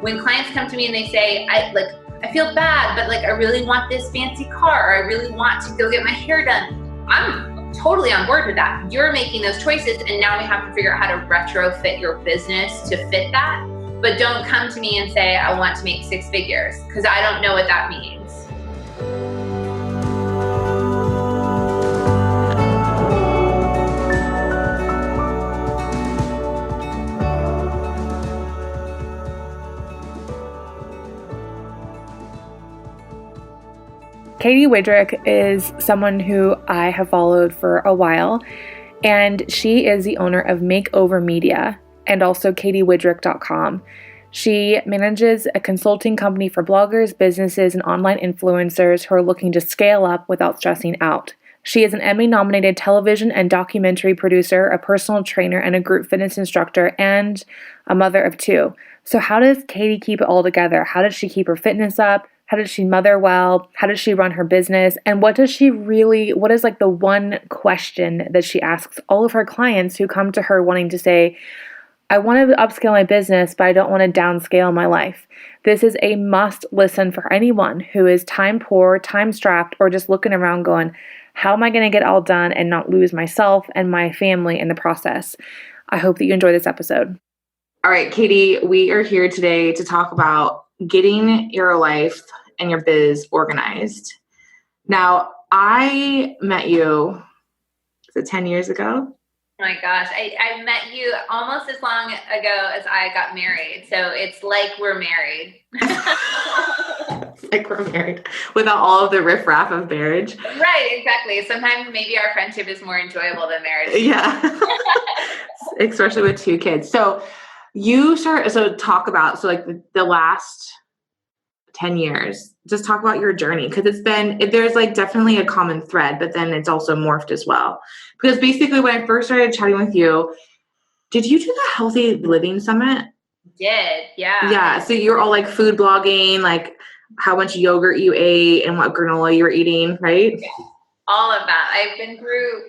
when clients come to me and they say, I feel bad, but like, I really want this fancy car, or I really want to go get my hair done. I'm totally on board with that. You're making those choices, and now we have to figure out how to retrofit your business to fit that. But don't come to me and say, I want to make 6 figures, because I don't know what that means. Katy Widrick is someone who I have followed for a while, and she is the owner of Makeover Media and also katywidrick.com. She manages a consulting company for bloggers, businesses, and online influencers who are looking to scale up without stressing out. She is an Emmy-nominated television and documentary producer, a personal trainer, and a group fitness instructor, and a mother of 2. So how does Katy keep it all together? How does she keep her fitness up? How does she mother well? How does she run her business? And what is like the one question that she asks all of her clients who come to her wanting to say, I want to upscale my business, but I don't want to downscale my life. This is a must listen for anyone who is time poor, time strapped, or just looking around going, how am I going to get all done and not lose myself and my family in the process? I hope that you enjoy this episode. All right, Katy, we are here today to talk about getting your life and your biz organized. Now, I met you, 10 years ago? Oh my gosh, I met you almost as long ago as I got married. So it's like we're married. Like we're married without all of the riffraff of marriage. Right, exactly. Sometimes maybe our friendship is more enjoyable than marriage. Yeah. Especially with 2 kids. So talk about the last 10 years, just talk about your journey. Cause there's like definitely a common thread, but then it's also morphed as well. Because basically when I first started chatting with you, did you do the Healthy Living Summit? Did, yeah. Yeah. So you're all like food blogging, like how much yogurt you ate and what granola you were eating, right? Yeah. All of that. I've been through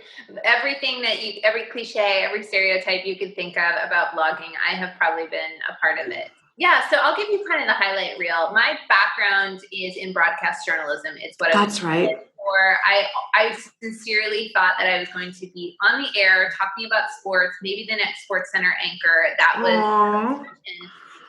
everything every cliche, every stereotype you could think of about blogging. I have probably been a part of it. Yeah, so I'll give you kind of the highlight reel. My background is in broadcast journalism. It's what I was right. for. I sincerely thought that I was going to be on the air talking about sports, maybe the next Sports Center anchor. That was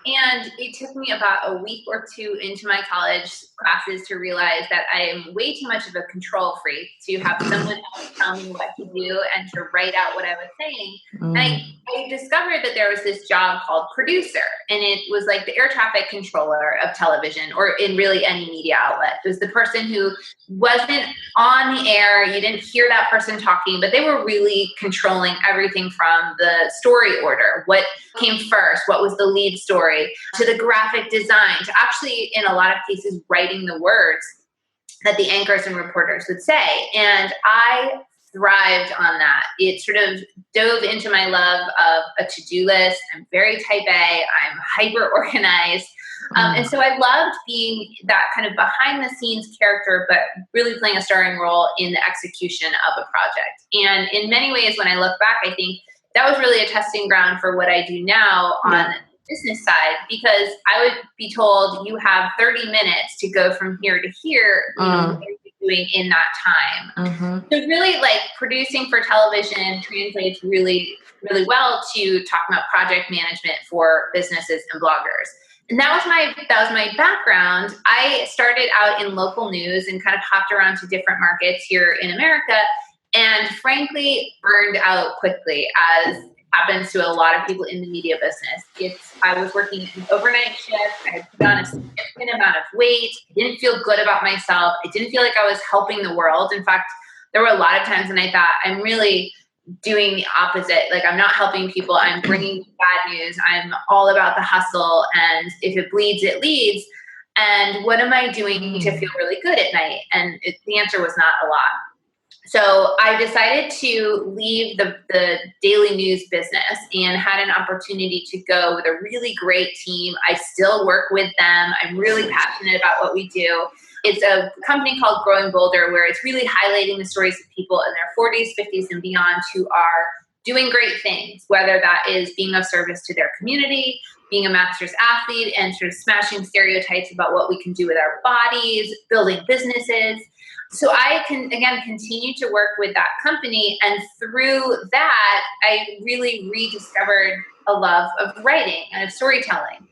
and it took me about a week or 2 into my college classes to realize that I am way too much of a control freak to have someone else tell me what to do and to write out what I was saying. And I discovered that there was this job called producer, and it was like the air traffic controller of television, or in really any media outlet. It was the person who wasn't on the air. You didn't hear that person talking, but they were really controlling everything from the story order. What came first? What was the lead story? To the graphic design, to actually, in a lot of cases, writing the words that the anchors and reporters would say. And I thrived on that. It sort of dove into my love of a to-do list. I'm very type A. I'm hyper organized. And so I loved being that kind of behind the scenes character, but really playing a starring role in the execution of a project. And in many ways, when I look back, I think that was really a testing ground for what I do now on the business side, because I would be told you have 30 minutes to go from here to here. What are you doing in that time? So really, like, producing for television translates really, really well to talking about project management for businesses and bloggers. And that was my background. I started out in local news and kind of hopped around to different markets here in America, and frankly burned out quickly, as happens to a lot of people in the media business. I was working an overnight shift. I had put on a significant amount of weight. I didn't feel good about myself. I didn't feel like I was helping the world. In fact, there were a lot of times when I thought, I'm really doing the opposite. Like, I'm not helping people. I'm bringing bad news. I'm all about the hustle. And if it bleeds, it leads. And what am I doing to feel really good at night? And the answer was not a lot. So I decided to leave the daily news business and had an opportunity to go with a really great team. I still work with them. I'm really passionate about what we do. It's a company called Growing Bolder, where it's really highlighting the stories of people in their 40s, 50s, and beyond who are doing great things, whether that is being of service to their community, being a master's athlete and sort of smashing stereotypes about what we can do with our bodies, building businesses. So I can, again, continue to work with that company. And through that, I really rediscovered a love of writing and of storytelling.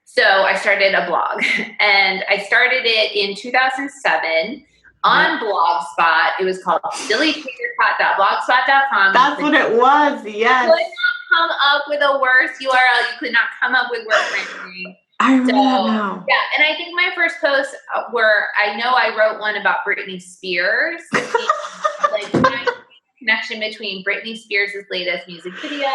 So I started a blog, and I started it in 2007 on Blogspot. It was called sillytriggerpot.blogspot.com. That's what it was. Yes. You could not come up with a worse URL. You could not come up with worse ranking. I remember that now. Yeah, and I think my first posts were, I know I wrote one about Britney Spears, like connection between Britney Spears' latest music video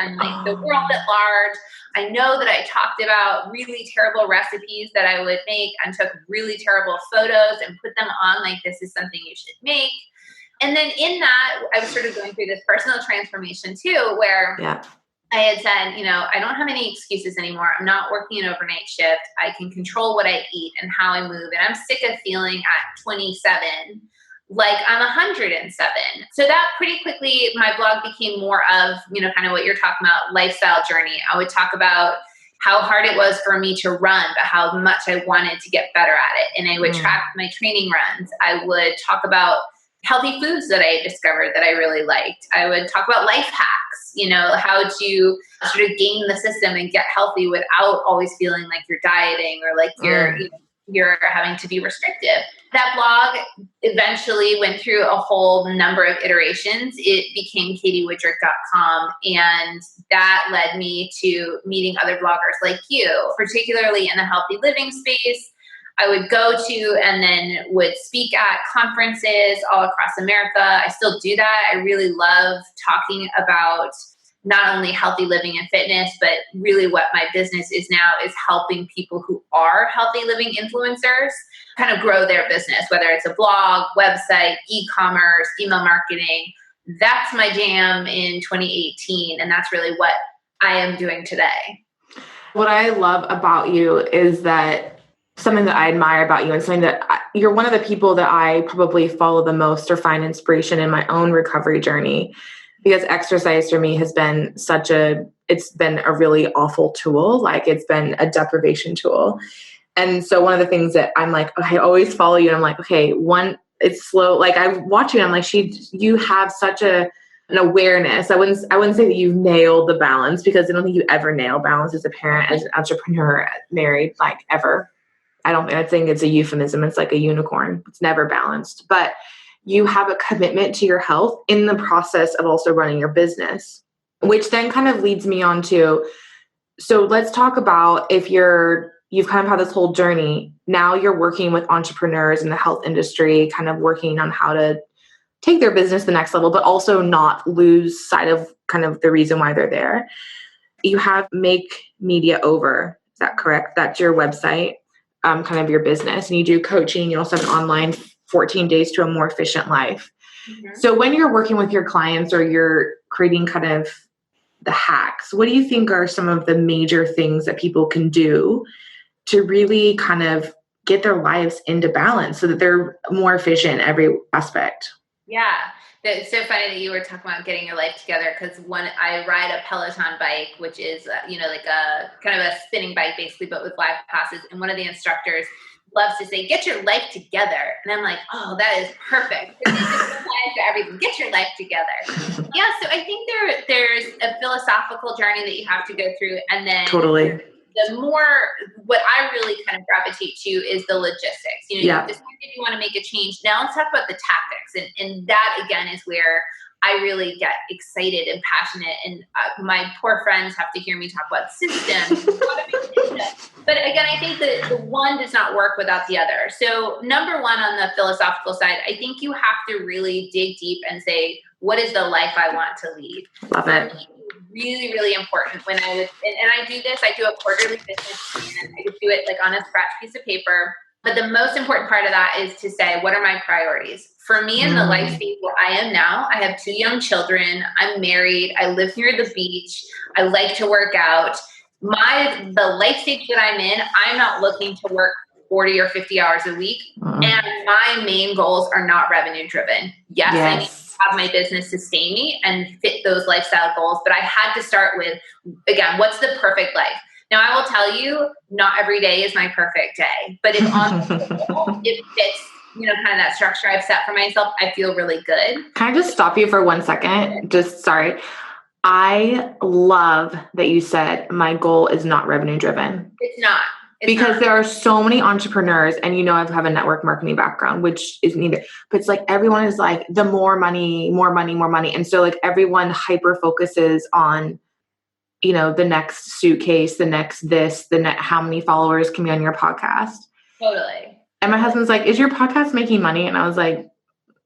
and like the world at large. I know that I talked about really terrible recipes that I would make and took really terrible photos and put them on like, this is something you should make. And then in that, I was sort of going through this personal transformation too, where I had said, you know, I don't have any excuses anymore. I'm not working an overnight shift. I can control what I eat and how I move. And I'm sick of feeling at 27 like I'm 107. So that pretty quickly, my blog became more of, you know, kind of what you're talking about, lifestyle journey. I would talk about how hard it was for me to run, but how much I wanted to get better at it. And I would track my training runs. I would talk about healthy foods that I discovered that I really liked. I would talk about life hacks, you know, how to sort of game the system and get healthy without always feeling like you're dieting or like you're having to be restrictive. That blog eventually went through a whole number of iterations. It became katywidrick.com, and that led me to meeting other bloggers like you, particularly in the healthy living space. I would go to and then would speak at conferences all across America. I still do that. I really love talking about not only healthy living and fitness, but really what my business is now is helping people who are healthy living influencers kind of grow their business, whether it's a blog, website, e-commerce, email marketing. That's my jam in 2018. And that's really what I am doing today. What I love about you is that something that I admire about you and something that you're one of the people that I probably follow the most or find inspiration in my own recovery journey. Because exercise for me has been it's been a really awful tool. Like it's been a deprivation tool. And so one of the things that I'm like, okay, I always follow you. And I'm like, okay, it's slow. Like I watch you and I'm like, you have such an awareness. I wouldn't say that you've nailed the balance, because I don't think you ever nail balance as a parent, as an entrepreneur, married, like ever. I think it's a euphemism. It's like a unicorn. It's never balanced, but you have a commitment to your health in the process of also running your business, which then kind of leads me on to, so let's talk about if you've kind of had this whole journey. Now you're working with entrepreneurs in the health industry, kind of working on how to take their business to the next level, but also not lose sight of kind of the reason why they're there. You have Make Media Over. Is that correct? That's your website, kind of your business. And you do coaching. You also have an online 14 days to a more efficient life. Mm-hmm. So when you're working with your clients or you're creating kind of the hacks, what do you think are some of the major things that people can do to really kind of get their lives into balance so that they're more efficient in every aspect? Yeah. It's so funny that you were talking about getting your life together, because when I ride a Peloton bike, which is, like a kind of a spinning bike basically, but with live classes. And one of the instructors loves to say, get your life together. And I'm like, oh, that is perfect. This applies to everything. Get your life together. Yeah. So I think there's a philosophical journey that you have to go through. And then totally. What I really kind of gravitate to is the logistics. You decide if you want to make a change. Now let's talk about the tactics. And that again is where I really get excited and passionate. And my poor friends have to hear me talk about systems. But again, I think that the one does not work without the other. So number one, on the philosophical side, I think you have to really dig deep and say, what is the life I want to lead? Love it. Really, really important. When I do this, I do a quarterly business plan. I just do it like on a scratch piece of paper. But the most important part of that is to say, what are my priorities? For me, in the life stage where I am now, I have 2 young children. I'm married. I live near the beach. I like to work out. The life stage that I'm in, I'm not looking to work 40 or 50 hours a week. And my main goals are not revenue driven. Yes. I need to have my business sustain me and fit those lifestyle goals. But I had to start with, again, what's the perfect life? Now, I will tell you, not every day is my perfect day, but if on it fits, kind of that structure I've set for myself, I feel really good. Can I just stop you for 1 second? Sorry. I love that you said my goal is not revenue driven. It's not. Because there are so many entrepreneurs, and I have a network marketing background, which is needed, but it's like everyone is like the more money. And so like everyone hyper focuses on, the next suitcase, the next this, how many followers can be on your podcast. Totally. And my husband's like, is your podcast making money? And I was like,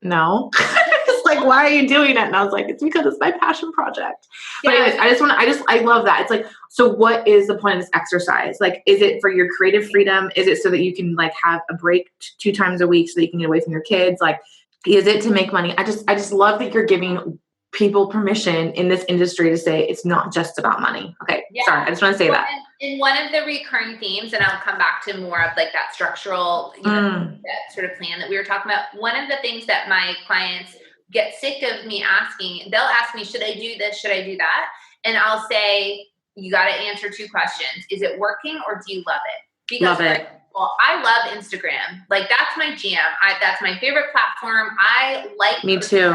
no. It's like, why are you doing it? And I was like, it's because it's my passion project. But anyways, I love that. It's like, so what is the point of this exercise? Like, is it for your creative freedom? Is it so that you can like have a break 2 times a week so that you can get away from your kids? Like, is it to make money? I just love that you're giving people permission in this industry to say it's not just about money. Okay. Yeah. Sorry. I just want to say that. And one of the recurring themes, and I'll come back to more of like that structural, that sort of plan that we were talking about. One of the things that my clients get sick of me asking, they'll ask me, should I do this? Should I do that? And I'll say, you got to answer 2 questions. Is it working or do you love it? Because love it. Well, I love Instagram. Like that's my jam. That's my favorite platform. I like me too.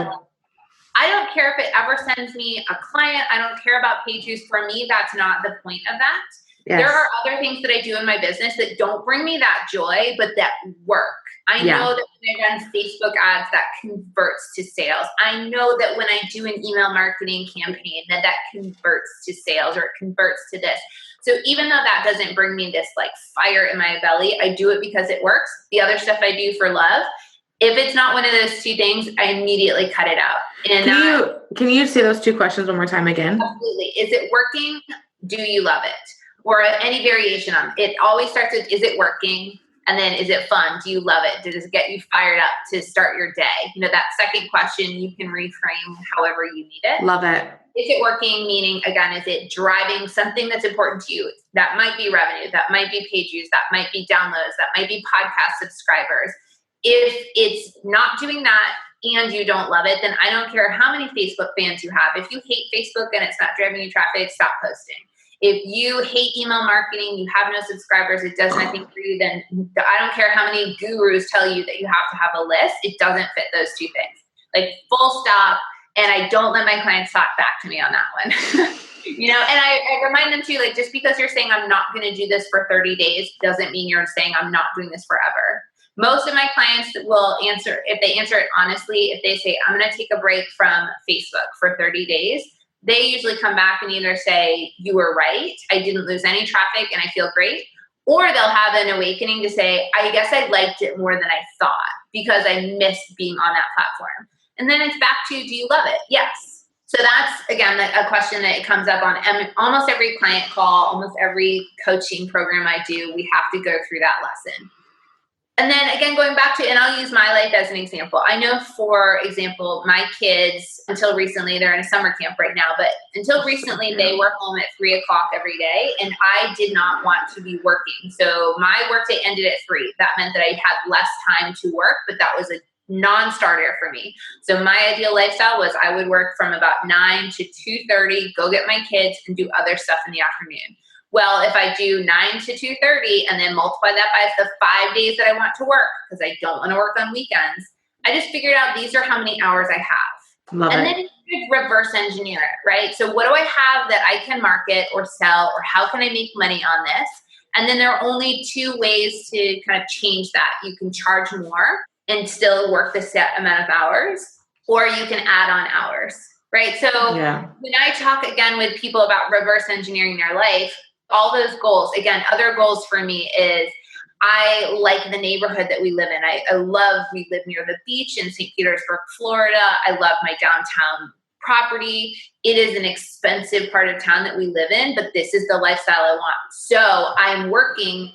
I don't care if it ever sends me a client. I don't care about page views. For me, that's not the point of that. Yes. There are other things that I do in my business that don't bring me that joy, but that work. I know that when I run Facebook ads, that converts to sales. I know that when I do an email marketing campaign, that converts to sales or it converts to this. So even though that doesn't bring me this like fire in my belly, I do it because it works. The other stuff I do for love. If it's not one of those 2 things, I immediately cut it out. And can you say those 2 questions one more time again? Absolutely. Is it working? Do you love it? Or any variation on it. It always starts with, is it working? And then, is it fun? Do you love it? Does it get you fired up to start your day? That second question, you can reframe however you need it. Love it. Is it working? Meaning, again, is it driving something that's important to you? That might be revenue. That might be page views. That might be downloads. That might be podcast subscribers. If it's not doing that and you don't love it, then I don't care how many Facebook fans you have. If you hate Facebook and it's not driving you traffic, stop posting. If you hate email marketing, you have no subscribers, it does nothing for you, then I don't care how many gurus tell you that you have to have a list. It doesn't fit those 2 things. Like full stop. And I don't let my clients talk back to me on that one. And I remind them too, like, just because you're saying I'm not going to do this for 30 days doesn't mean you're saying I'm not doing this forever. Most of my clients will answer, if they answer it honestly, if they say, I'm going to take a break from Facebook for 30 days, they usually come back and either say, you were right, I didn't lose any traffic and I feel great. Or they'll have an awakening to say, I guess I liked it more than I thought because I missed being on that platform. And then it's back to, do you love it? Yes. So that's, again, a question that comes up on almost every client call, almost every coaching program I do, we have to go through that lesson. And then again, going back to, and I'll use my life as an example. I know, for example, my kids, until recently, they're in a summer camp right now, but until recently, they were home at 3:00 every day, and I did not want to be working. So my workday ended at 3:00. That meant that I had less time to work, but that was a non-starter for me. So my ideal lifestyle was I would work from about 9 to 2:30, go get my kids, and do other stuff in the afternoon. Well, if I do 9 to 2:30 and then multiply that by the 5 days that I want to work, because I don't want to work on weekends, I just figured out these are how many hours I have. Love and it. Then you reverse engineer it, right? So what do I have that I can market or sell, or how can I make money on this? And then there are only 2 ways to kind of change that. You can charge more and still work the set amount of hours, or you can add on hours, right? So when I talk again with people about reverse engineering their life, all those goals, again, other goals for me is I like the neighborhood that we live in. I love, we live near the beach in St. Petersburg, Florida. I love my downtown property. It is an expensive part of town that we live in, but this is the lifestyle I want. So I'm working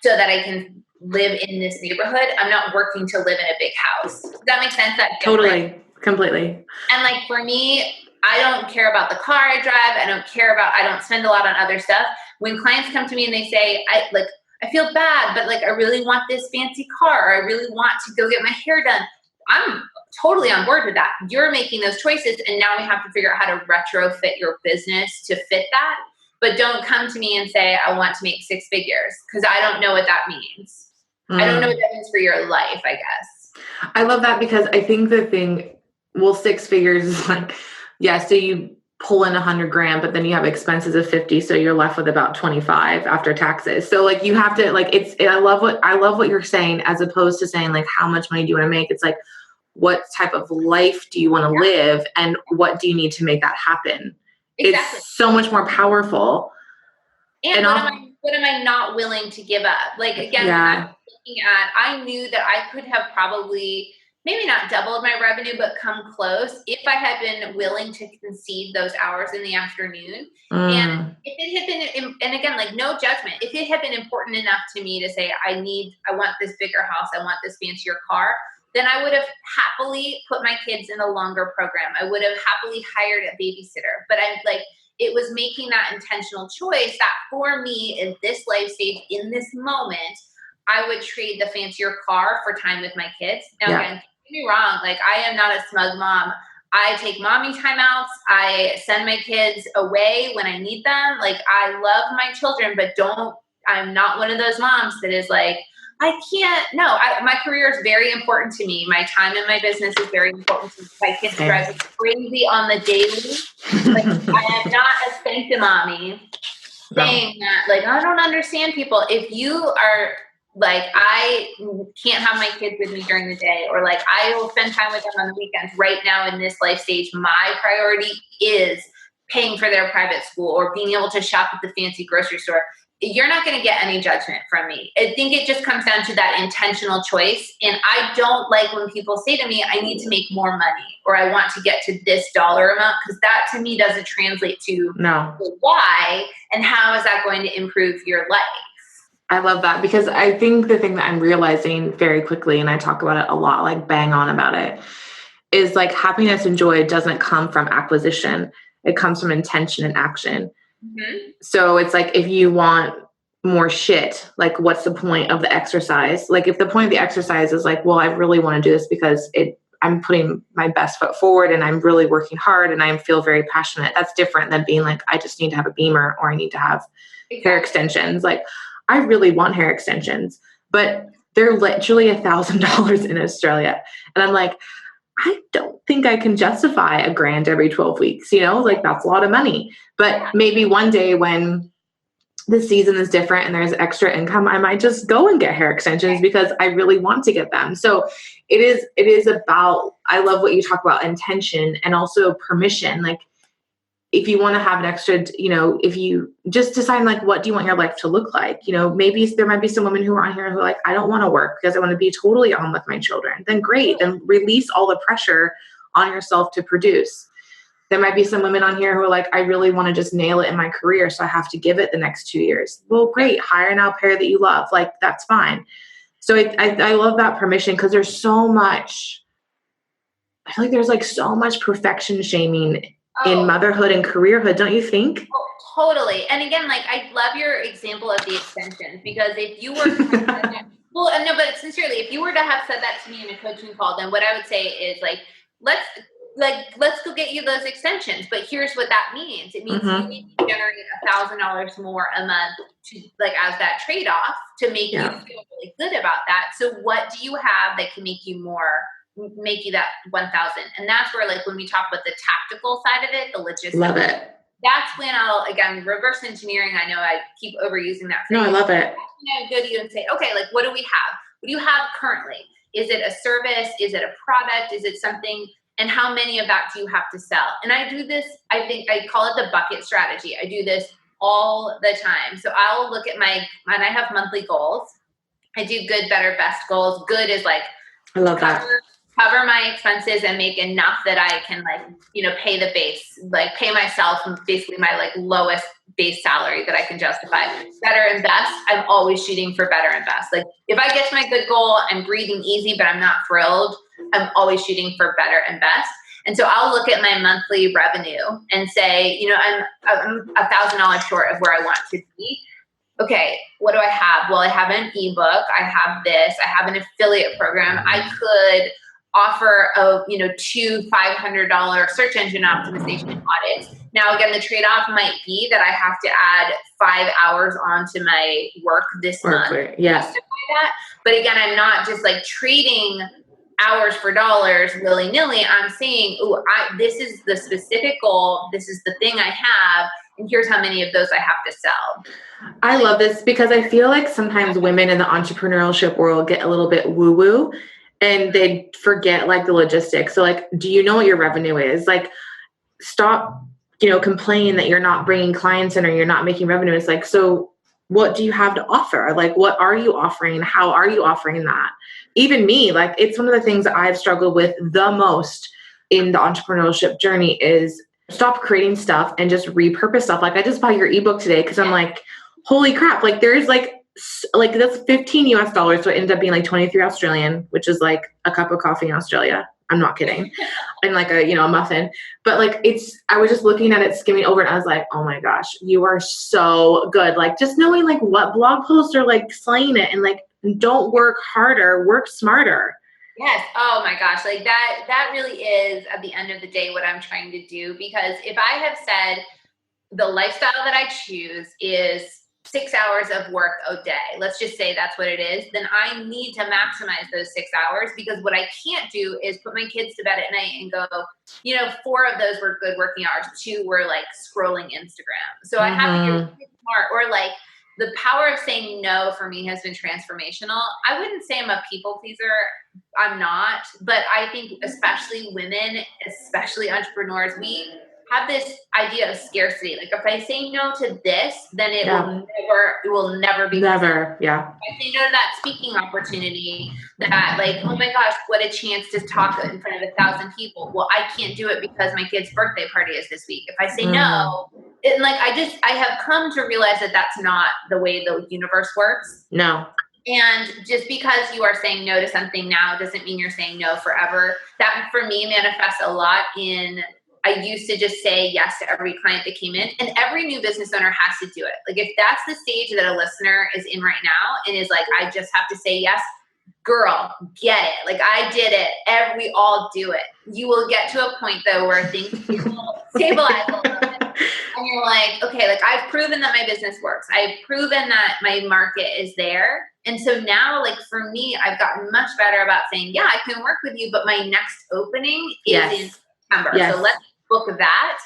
so that I can live in this neighborhood. I'm not working to live in a big house. Does that make sense? Totally. Completely. And like for me, I don't care about the car I drive. I don't spend a lot on other stuff. When clients come to me and they say, I feel bad, but like, I really want this fancy car, or I really want to go get my hair done. I'm totally on board with that. You're making those choices. And now we have to figure out how to retrofit your business to fit that. But don't come to me and say, I want to make 6 figures, because I don't know what that means. I don't know what that means for your life, I guess. I love that, because I think the thing, 6 figures is like, so you pull in 100 grand, but then you have expenses of 50. So you're left with about 25 after taxes. So like, you have to like, I love what you're saying, as opposed to saying like, how much money do you want to make? It's like, what type of life do you want to live? And what do you need to make that happen? Exactly. It's so much more powerful. And what am I not willing to give up? Like, again, when I'm looking at, I knew that I could have probably maybe not doubled my revenue, but come close if I had been willing to concede those hours in the afternoon. And if it had been, and again, like, no judgment, if it had been important enough to me to say, I want this bigger house, I want this fancier car, then I would have happily put my kids in a longer program. I would have happily hired a babysitter. But I'm like, it was making that intentional choice that for me in this life stage, in this moment, I would trade the fancier car for time with my kids. Now, again, don't get me wrong, like, I am not a smug mom. I take mommy timeouts. I send my kids away when I need them. Like, I love my children, but I'm not one of those moms that is like, I can't, no, my career is very important to me. My time in my business is very important to me. My kids drive me crazy on the daily. Like, I am not a sanctimommy saying that, like, I don't understand people. If you are like, I can't have my kids with me during the day, or like, I will spend time with them on the weekends. Right now in this life stage, my priority is paying for their private school or being able to shop at the fancy grocery store. You're not going to get any judgment from me. I think it just comes down to that intentional choice. And I don't like when people say to me, I need to make more money, or I want to get to this dollar amount, because that to me doesn't translate to why and how is that going to improve your life. I love that, because I think the thing that I'm realizing very quickly, and I talk about it a lot, like bang on about it, is like, happiness and joy doesn't come from acquisition. It comes from intention and action. Mm-hmm. So it's like, if you want more shit, like, what's the point of the exercise? Like, if the point of the exercise is like, well, I really want to do this because I'm putting my best foot forward and I'm really working hard and I feel very passionate. That's different than being like, I just need to have a Beamer, or I need to have hair extensions. Like, I really want hair extensions, but they're literally $1,000 in Australia. And I'm like, I don't think I can justify $1,000 every 12 weeks, like, that's a lot of money. But maybe one day when the season is different and there's extra income, I might just go and get hair extensions because I really want to get them. So it is about, I love what you talk about, intention and also permission. Like, if you want to have an extra, if you just decide, like, what do you want your life to look like? Maybe there might be some women who are on here who are like, I don't want to work because I want to be totally on with my children. Then great. Then release all the pressure on yourself to produce. There might be some women on here who are like, I really want to just nail it in my career, so I have to give it the next 2 years. Well, great. Hire an au pair that you love. Like, that's fine. So I love that permission, because there's so much, I feel like there's like so much perfection shaming in motherhood and careerhood, don't you think? Oh, totally. And again, like, I love your example of the extensions, because if you were well, no, but sincerely, if you were to have said that to me in a coaching call, then what I would say is like, let's go get you those extensions. But here's what that means. It means you need to generate $1,000 more a month to, like, as that trade-off to make you feel really good about that. So what do you have that can make you that 1,000? And that's where, like, when we talk about the tactical side of it, the logistics, love it. That's when I'll, again, reverse engineering. I know I keep overusing that phrase. No, I love it. That's when I go to you and say, okay, like, what do we have? What do you have currently? Is it a service? Is it a product? Is it something? And how many of that do you have to sell? And I do this, I think I call it the bucket strategy. I do this all the time. So I'll look at and I have monthly goals. I do good, better, best goals. Good is like, I love that. Cover my expenses and make enough that I can, like, pay the base, like, pay myself basically my, like, lowest base salary that I can justify. Better and best, I'm always shooting for better and best. Like, if I get to my good goal, I'm breathing easy, but I'm not thrilled, I'm always shooting for better and best. And so I'll look at my monthly revenue and say, I'm $1,000 short of where I want to be. Okay, what do I have? Well, I have an ebook. I have this. I have an affiliate program. I could offer of, two $500 search engine optimization audits. Now, again, the trade-off might be that I have to add 5 hours onto my work this month. Yes. But again, I'm not just like trading hours for dollars willy-nilly. I'm saying, this is the specific goal. This is the thing I have. And here's how many of those I have to sell. I love this because I feel like sometimes women in the entrepreneurship world get a little bit woo-woo and they forget like the logistics. So like, do you know what your revenue is? Like, stop, complaining that you're not bringing clients in or you're not making revenue. It's like, so what do you have to offer? Like, what are you offering? How are you offering that? Even me, like, it's one of the things that I've struggled with the most in the entrepreneurship journey is stop creating stuff and just repurpose stuff. Like, I just bought your ebook today because I'm like, holy crap. Like, there's like that's $15 US. So it ended up being like 23 Australian, which is like a cup of coffee in Australia. I'm not kidding. And like a muffin. But like, I was just looking at it, skimming over, and I was like, oh my gosh, you are so good. Like, just knowing like what blog posts are like slaying it, and like, don't work harder, work smarter. Yes. Oh my gosh. Like that really is at the end of the day what I'm trying to do. Because if I have said the lifestyle that I choose is 6 hours of work a day, let's just say that's what it is, then I need to maximize those 6 hours, because what I can't do is put my kids to bed at night and go, 4 of those were good working hours, 2 were like scrolling Instagram. So I have to get smart. Or like, the power of saying no for me has been transformational. I wouldn't say I'm a people pleaser. I'm not. But I think especially women, especially entrepreneurs, we have this idea of scarcity. Like, if I say no to this, then it will never be. Never. Yeah. If I say no to that speaking opportunity, that like, oh my gosh, what a chance to talk in front of 1,000 people. Well, I can't do it because my kid's birthday party is this week. If I say no, and like, I have come to realize that that's not the way the universe works. No. And just because you are saying no to something now doesn't mean you're saying no forever. That for me manifests a lot in, I used to just say yes to every client that came in, and every new business owner has to do it. Like, if that's the stage that a listener is in right now and is like, I just have to say yes, girl, get it. Like, I did it. We all do it. You will get to a point though where things will stabilize a little bit. And you're like, okay, like, I've proven that my business works. I've proven that my market is there. And so now, like, for me, I've gotten much better about saying, yeah, I can work with you, but my next opening is in September. Yes. So let's book that.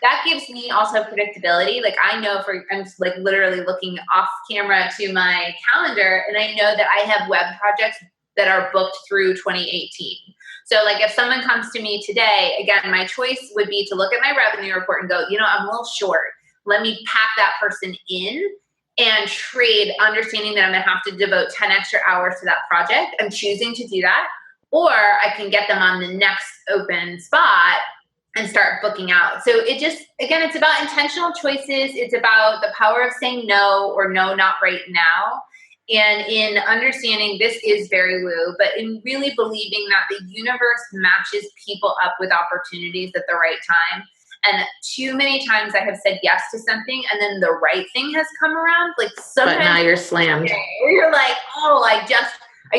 That gives me also predictability. Like, I know I'm like literally looking off camera to my calendar, and I know that I have web projects that are booked through 2018. So like, if someone comes to me today, again, my choice would be to look at my revenue report and go, I'm a little short. Let me pack that person in and trade, understanding that I'm going to have to devote 10 extra hours to that project. I'm choosing to do that. Or I can get them on the next open spot and start booking out. So it just, again, it's about intentional choices. It's about the power of saying no, or no, not right now. And in understanding this is very woo, but in really believing that the universe matches people up with opportunities at the right time. And too many times I have said yes to something, and then the right thing has come around. Like, sometimes, but now you're slammed. Or you're like, oh, I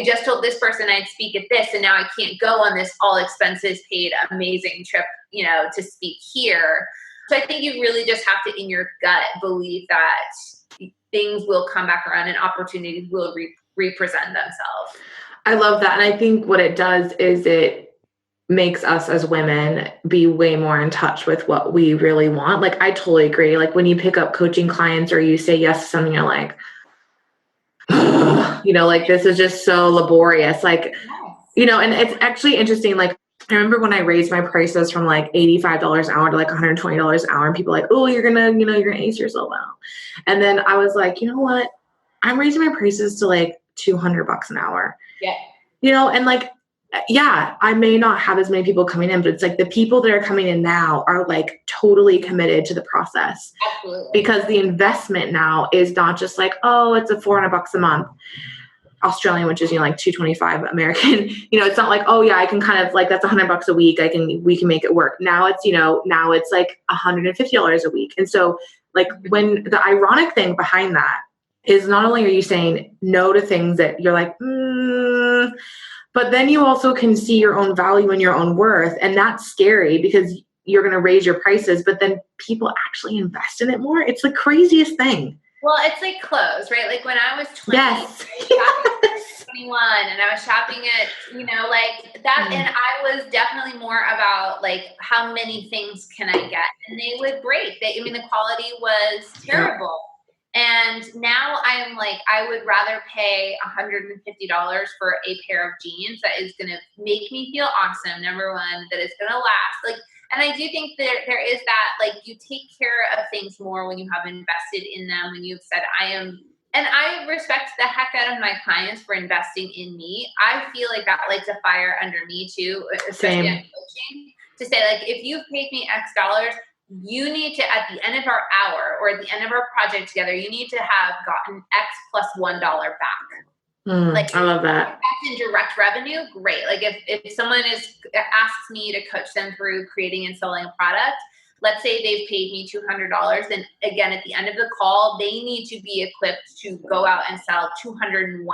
just told this person I'd speak at this, and now I can't go on this all expenses paid amazing trip, to speak here. So I think you really just have to, in your gut, believe that things will come back around and opportunities will represent themselves. I love that. And I think what it does is it makes us as women be way more in touch with what we really want. Like, I totally agree. Like, when you pick up coaching clients or you say yes to something, you're like, like, this is just so laborious. Like, and it's actually interesting. Like, I remember when I raised my prices from like $85 an hour to like $120 an hour, and people were like, oh, you're going to ace yourself out. And then I was like, you know what? I'm raising my prices to like $200 an hour. Yeah. And like, yeah, I may not have as many people coming in, but it's like the people that are coming in now are like totally committed to the process. Absolutely. Because the investment now is not just like, oh, it's a $400 a month Australian, which is, like $225 American. It's not like, oh yeah, I can kind of like, that's $100 a week. we can make it work. Now it's, now it's like $150 a week. And so like, when the ironic thing behind that is not only are you saying no to things that you're like, But then you also can see your own value and your own worth. And that's scary because you're going to raise your prices, but then people actually invest in it more. It's the craziest thing. Well, it's like clothes, right? Like when I was 20, Yes. I was 21 and I was shopping at, like that. And I was definitely more about like, how many things can I get? And they would break. The quality was terrible. And now I am like, I would rather pay $150 for a pair of jeans that is going to make me feel awesome. Number one, that is going to last. Like, and I do think that there is that, like, you take care of things more when you have invested in them, when you've said, and I respect the heck out of my clients for investing in me. I feel like that lights a fire under me too, especially in coaching, to say like, if you've paid me X dollars, you need to, at the end of our hour or at the end of our project together, you need to have gotten X plus $1 back. Like, I love that. That's in direct revenue. Great. Like if someone asks me to coach them through creating and selling a product, let's say they've paid me $200. Then again, at the end of the call, they need to be equipped to go out and sell $201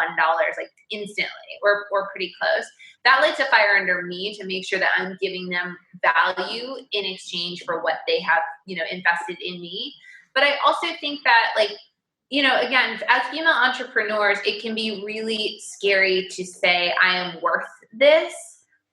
like instantly or pretty close. That lights a fire under me to make sure that I'm giving them value in exchange for what they have, invested in me. But I also think that again, as female entrepreneurs, it can be really scary to say I am worth this,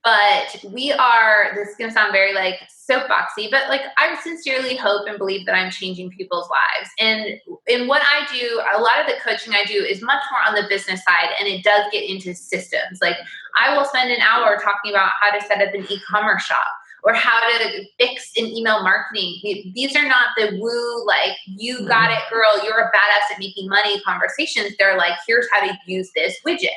but this is going to sound very like soapboxy, but like I sincerely hope and believe that I'm changing people's lives. And in what I do, a lot of the coaching I do is much more on the business side, and it does get into systems. Like I will spend an hour talking about how to set up an e-commerce shop, or how to fix an email marketing. These are not the woo, like, you got it, girl, you're a badass at making money conversations. They're like, here's how to use this widget.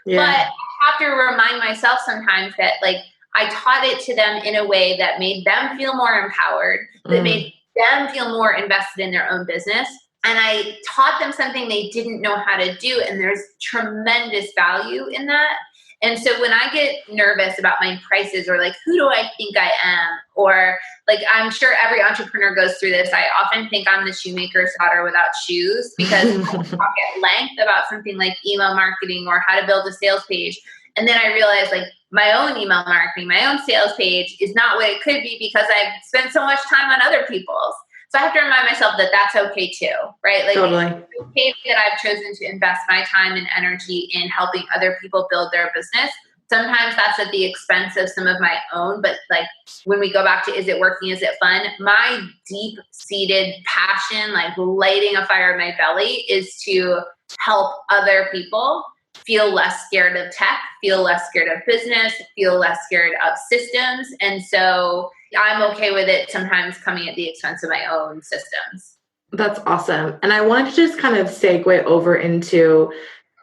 Yeah. But I have to remind myself sometimes that like I taught it to them in a way that made them feel more empowered, that made them feel more invested in their own business. And I taught them something they didn't know how to do. And there's tremendous value in that. And so when I get nervous about my prices or like, who do I think I am? Or like, I'm sure every entrepreneur goes through this. I often think I'm the shoemaker's daughter without shoes, because I talk at length about something like email marketing or how to build a sales page. And then I realize like my own email marketing, my own sales page is not what it could be because I've spent so much time on other people's. So I have to remind myself that that's okay too, right? Like totally. It's okay that I've chosen to invest my time and energy in helping other people build their business. Sometimes that's at the expense of some of my own, but like when we go back to, is it working? Is it fun? My deep-seated passion, like lighting a fire in my belly, is to help other people feel less scared of tech, feel less scared of business, feel less scared of systems. And so I'm okay with it sometimes coming at the expense of my own systems. That's awesome. And I wanted to just kind of segue over into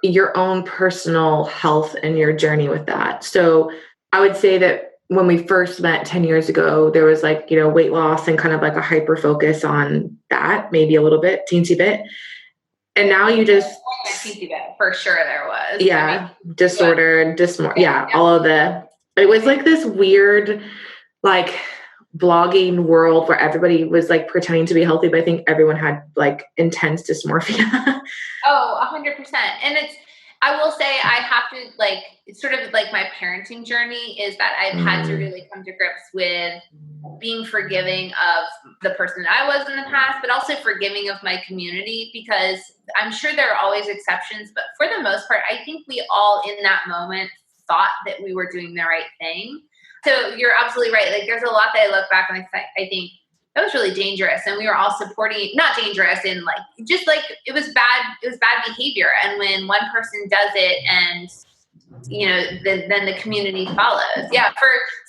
your own personal health and your journey with that. So I would say that when we first met 10 years ago, there was like, weight loss and kind of like a hyper focus on that, maybe a little bit, teensy bit. And now you just... For sure there was. Yeah. Disordered, all of it was like this weird, like blogging world where everybody was like pretending to be healthy, but I think everyone had like intense dysmorphia. Oh, 100%. And I will say I have to like, it's sort of like my parenting journey is that I've had to really come to grips with being forgiving of the person that I was in the past, but also forgiving of my community, because I'm sure there are always exceptions, but for the most part, I think we all in that moment thought that we were doing the right thing. So you're absolutely right. Like there's a lot that I look back and I think that was really dangerous. And we were all supporting, not dangerous in like, just like it was bad behavior. And when one person does it and then the community follows. Yeah.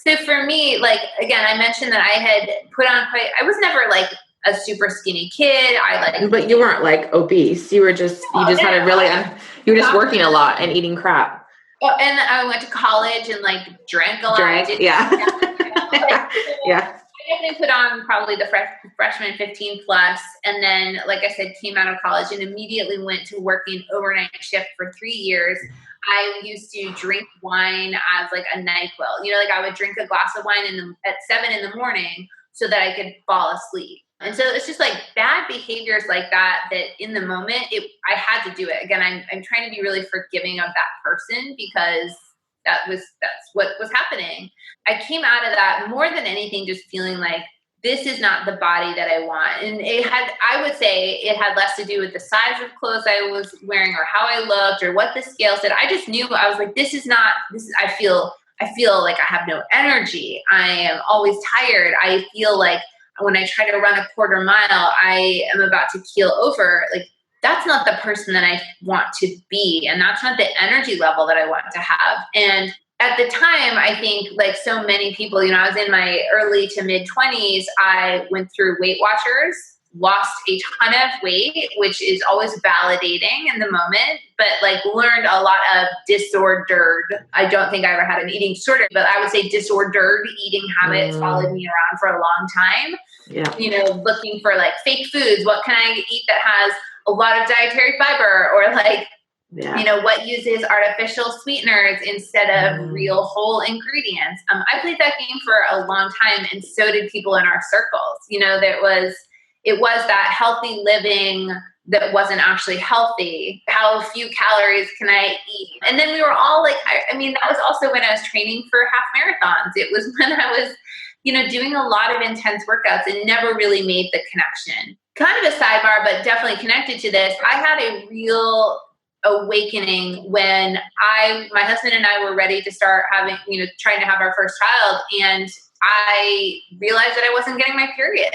So for me, like, again, I mentioned that I had put on I was never like a super skinny kid. But you weren't like obese. You were just, you were just working a lot and eating crap. Oh, and I went to college and like drank a lot. Yeah. Yeah. I definitely put on probably the freshman 15 plus. And then, like I said, came out of college and immediately went to working overnight shift for 3 years. I used to drink wine as like a NyQuil. Like I would drink a glass of wine at 7 a.m. so that I could fall asleep. And so it's just like bad behaviors like that in the moment, I had to do it. Again, I'm trying to be really forgiving of that person because that's what was happening. I came out of that more than anything, just feeling like this is not the body that I want. And I would say it had less to do with the size of clothes I was wearing or how I looked or what the scale said. I just knew, I was like, I feel like I have no energy. I am always tired. I feel like when I try to run a quarter mile, I am about to keel over. Like, that's not the person that I want to be. And that's not the energy level that I want to have. And at the time, I think like so many people, I was in my early to mid 20s, I went through Weight Watchers, lost a ton of weight, which is always validating in the moment, but like learned a lot of disordered, I don't think I ever had an eating disorder, but I would say disordered eating habits followed me around for a long time. Yeah. Looking for like fake foods. What can I eat that has a lot of dietary fiber, or like, what uses artificial sweeteners instead of real whole ingredients. I played that game for a long time, and so did people in our circles. It was that healthy living that wasn't actually healthy. How few calories can I eat? And then we were all like, that was also when I was training for half marathons. It was when I was, doing a lot of intense workouts and never really made the connection. Kind of a sidebar, but definitely connected to this. I had a real awakening when my husband and I were ready to start having, trying to have our first child. And I realized that I wasn't getting my period.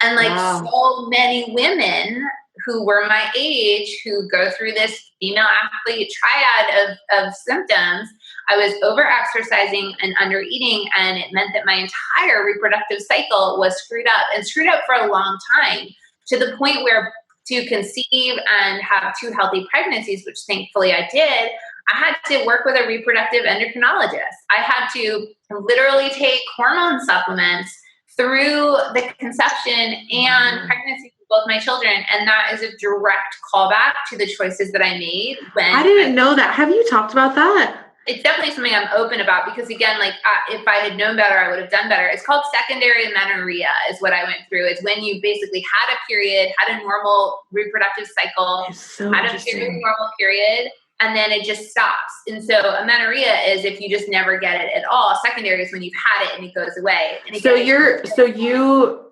And like so many women who were my age, who go through this female athlete triad of symptoms, I was over-exercising and under-eating, and it meant that my entire reproductive cycle was screwed up for a long time, to the point where to conceive and have 2 healthy pregnancies, which thankfully I did, I had to work with a reproductive endocrinologist. I had to literally take hormone supplements through the conception and pregnancy of both my children. And that is a direct callback to the choices that I made. I didn't know that. Have you talked about that? It's definitely something I'm open about, because again, like if I had known better, I would have done better. It's called secondary amenorrhea is what I went through. It's when you basically had a period, had a normal reproductive cycle, had a normal period, and then it just stops. And so amenorrhea is if you just never get it at all. Secondary is when you've had it and it goes away. And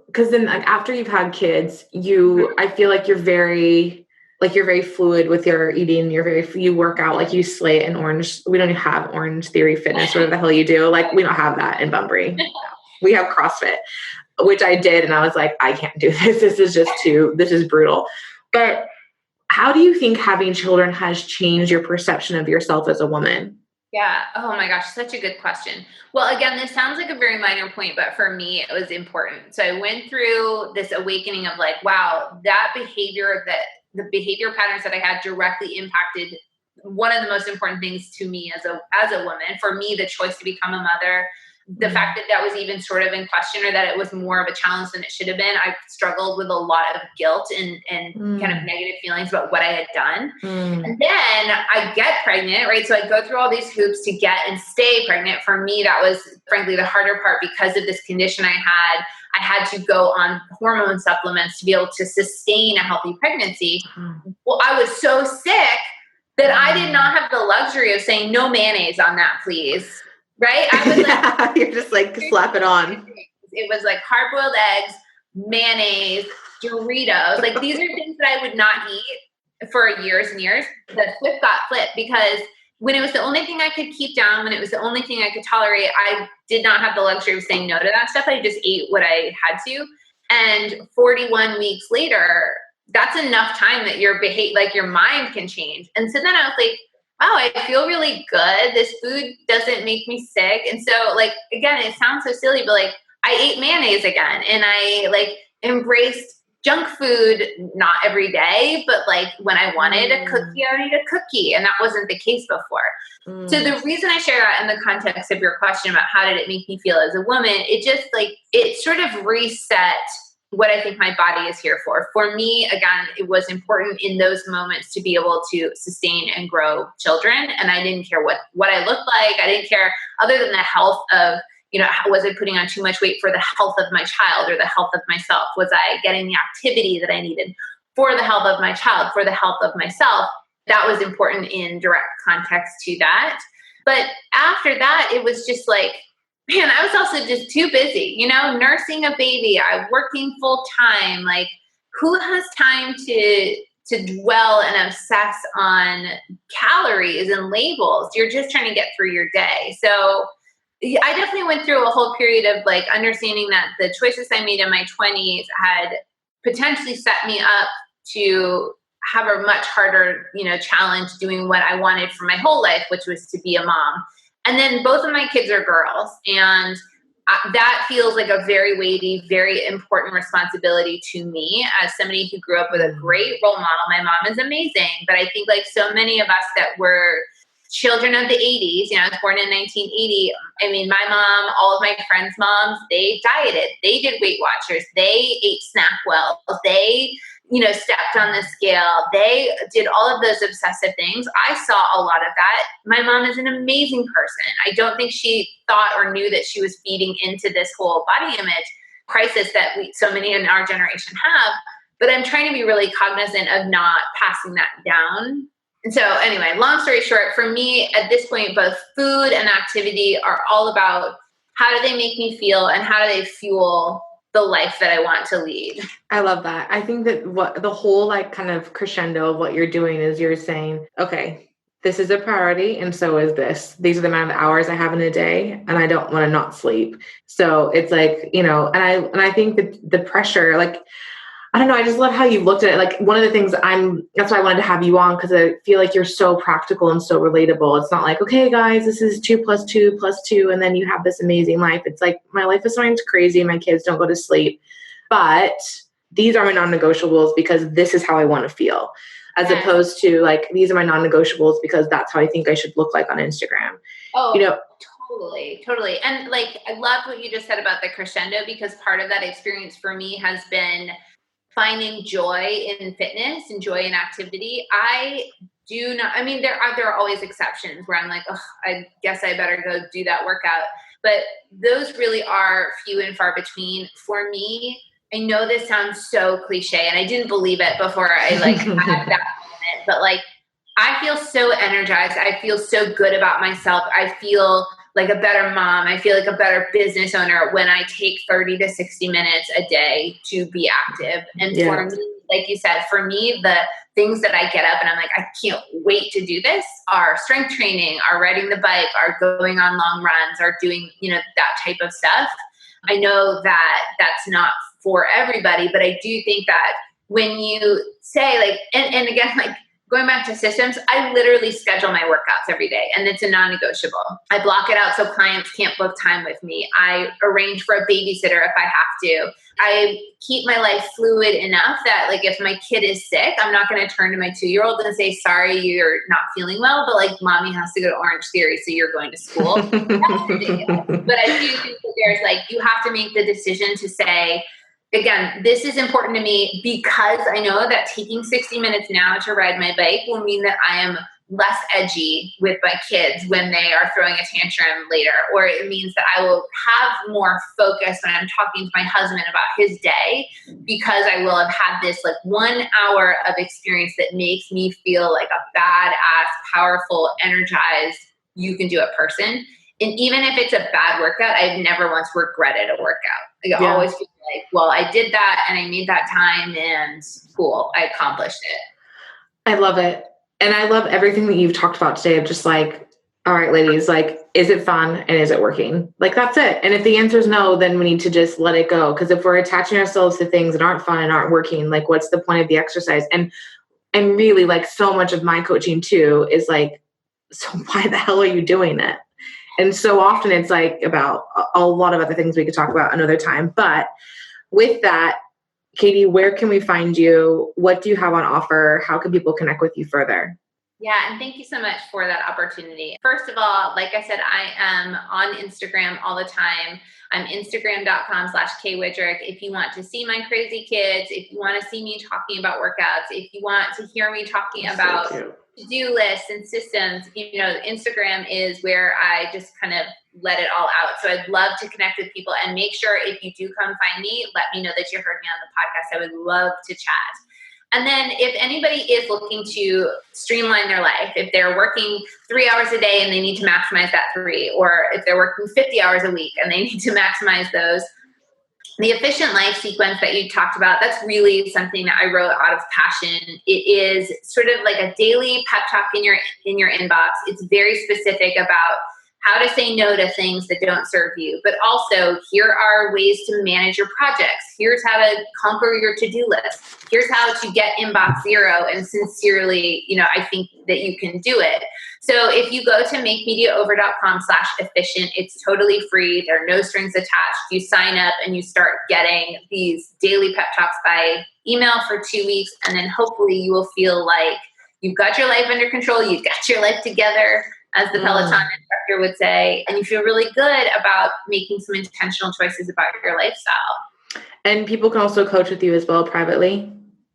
because then like, after you've had kids, I feel like you're very fluid with your eating. You work out, like you slay it in Orange. We don't have Orange Theory Fitness, whatever the hell you do. Like, we don't have that in Bunbury. We have CrossFit, which I did. And I was like, I can't do this. This is brutal. But how do you think having children has changed your perception of yourself as a woman? Yeah. Oh my gosh. Such a good question. Well, again, this sounds like a very minor point, but for me, it was important. So I went through this awakening of like, wow, the behavior patterns that I had directly impacted one of the most important things to me as a woman. For me, the choice to become a mother, the fact that was even sort of in question, or that it was more of a challenge than it should have been. I struggled with a lot of guilt and kind of negative feelings about what I had done. And then I get pregnant, right? So I go through all these hoops to get and stay pregnant. For me, that was frankly the harder part, because of this condition I had. I had to go on hormone supplements to be able to sustain a healthy pregnancy. Well, I was so sick that I did not have the luxury of saying no mayonnaise on that, please. Right? I was like, you're just like, slap it on. It was like hard-boiled eggs, mayonnaise, Doritos. Like, these are things that I would not eat for years and years. The flip got flipped, because when it was the only thing I could keep down, when it was the only thing I could tolerate, I did not have the luxury of saying no to that stuff. I just ate what I had to. And 41 weeks later, that's enough time that your mind can change. And so then I was like, wow, I feel really good. This food doesn't make me sick. And so, like, again, it sounds so silly, but like, I ate mayonnaise again, and I like embraced junk food, not every day, but like when I wanted a cookie, I would eat a cookie. And that wasn't the case before. So the reason I share that in the context of your question about how did it make me feel as a woman, it sort of reset what I think my body is here for. For me, again, it was important in those moments to be able to sustain and grow children. And I didn't care what I looked like. I didn't care, other than the health of, was I putting on too much weight for the health of my child or the health of myself? Was I getting the activity that I needed for the health of my child, for the health of myself? That was important in direct context to that. But after that, it was just like, man, I was also just too busy, nursing a baby. I'm working full time. Like, who has time to dwell and obsess on calories and labels? You're just trying to get through your day. So I definitely went through a whole period of like understanding that the choices I made in my 20s had potentially set me up to have a much harder, challenge doing what I wanted for my whole life, which was to be a mom. And then both of my kids are girls, and that feels like a very weighty, very important responsibility to me as somebody who grew up with a great role model. My mom is amazing, but I think like so many of us that were children of the 80s, I was born in 1980. I mean, my mom, all of my friends' moms, they dieted, they did Weight Watchers, they ate SnackWells, they stepped on the scale. They did all of those obsessive things. I saw a lot of that. My mom is an amazing person. I don't think she thought or knew that she was feeding into this whole body image crisis that so many in our generation have. But I'm trying to be really cognizant of not passing that down. And so anyway, long story short, for me at this point, both food and activity are all about how do they make me feel and how do they fuel the life that I want to lead. I love that. I think that what the whole like kind of crescendo of what you're doing is you're saying, okay, this is a priority and so is this. These are the amount of hours I have in a day and I don't want to not sleep. So it's like, and I think that the pressure, like, I don't know, I just love how you looked at it. Like one of the things that's why I wanted to have you on, because I feel like you're so practical and so relatable. It's not like, okay, guys, this is 2 + 2 + 2, and then you have this amazing life. It's like, my life is sometimes crazy. My kids don't go to sleep, but these are my non-negotiables because this is how I want to feel, as opposed to like, these are my non-negotiables because that's how I think I should look like on Instagram. Oh, totally. And like, I loved what you just said about the crescendo, because part of that experience for me has been finding joy in fitness and joy in activity. I do not, I mean, there are always exceptions where I'm like, oh, I guess I better go do that workout. But those really are few and far between. For me, I know this sounds so cliche, and I didn't believe it before I like had that moment, but like, I feel so energized. I feel so good about myself. I feel like a better mom. I feel like a better business owner when I take 30 to 60 minutes a day to be active. And for me, like you said, for me, the things that I get up and I'm like, I can't wait to do this are strength training, are riding the bike, are going on long runs, are doing, that type of stuff. I know that that's not for everybody, but I do think that when you say like, and again, like, going back to systems, I literally schedule my workouts every day, and it's a non-negotiable. I block it out so clients can't book time with me. I arrange for a babysitter if I have to. I keep my life fluid enough that like if my kid is sick, I'm not going to turn to my 2-year-old and say, sorry, you're not feeling well, but like mommy has to go to Orange Theory, so you're going to school. That's ridiculous. But I do think that there's like, you have to make the decision to say, again, this is important to me because I know that taking 60 minutes now to ride my bike will mean that I am less edgy with my kids when they are throwing a tantrum later, or it means that I will have more focus when I'm talking to my husband about his day, because I will have had this like 1 hour of experience that makes me feel like a badass, powerful, energized, you can do it person. And even if it's a bad workout, I've never once regretted a workout. I always feel like, well, I did that and I made that time and cool, I accomplished it. I love it. And I love everything that you've talked about today of just like, all right, ladies, like, is it fun and is it working? Like, that's it. And if the answer is no, then we need to just let it go. Because if we're attaching ourselves to things that aren't fun and aren't working, like, what's the point of the exercise? And really, like, so much of my coaching too is like, so why the hell are you doing it? And so often it's like about a lot of other things we could talk about another time. But with that, Katy, where can we find you? What do you have on offer? How can people connect with you further? Yeah, and thank you so much for that opportunity. First of all, like I said, I am on Instagram all the time. I'm Instagram.com/kwidrick. If you want to see my crazy kids, if you want to see me talking about workouts, if you want to hear me talking about to-do lists and systems, Instagram is where I just kind of let it all out. So I'd love to connect with people, and make sure if you do come find me, let me know that you heard me on the podcast. I would love to chat. And then if anybody is looking to streamline their life, if they're working 3 hours a day and they need to maximize that 3, or if they're working 50 hours a week and they need to maximize those, the efficient life sequence that you talked about, that's really something that I wrote out of passion. It is sort of like a daily pep talk in your inbox. It's very specific about how to say no to things that don't serve you, but also here are ways to manage your projects. Here's how to conquer your to-do list. Here's how to get inbox zero. And sincerely, I think that you can do it. So if you go to makemediaover.com/efficient, it's totally free. There are no strings attached. You sign up and you start getting these daily pep talks by email for 2 weeks. And then hopefully you will feel like you've got your life under control. You've got your life together, as the Peloton instructor would say, and you feel really good about making some intentional choices about your lifestyle. And people can also coach with you as well privately.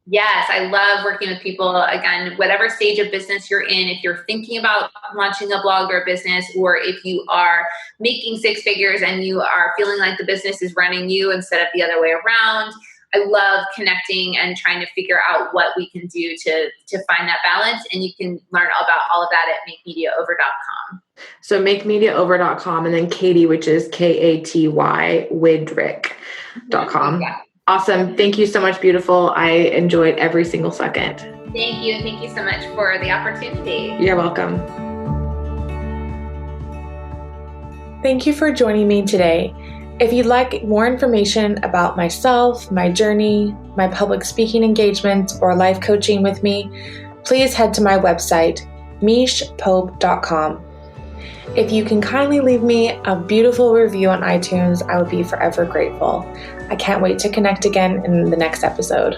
Yes, I love working with people, again, whatever stage of business you're in. If you're thinking about launching a blog or a business, or if you are making 6 figures and you are feeling like the business is running you instead of the other way around, I love connecting and trying to figure out what we can do to find that balance. And you can learn about all of that at makemediaover.com. So makemediaover.com, and then Katy, which is Katy, Widrick.com. Yeah. Awesome. Thank you so much, beautiful. I enjoyed every single second. Thank you. Thank you so much for the opportunity. You're welcome. Thank you for joining me today. If you'd like more information about myself, my journey, my public speaking engagements, or life coaching with me, please head to my website, mishpope.com. If you can kindly leave me a beautiful review on iTunes, I would be forever grateful. I can't wait to connect again in the next episode.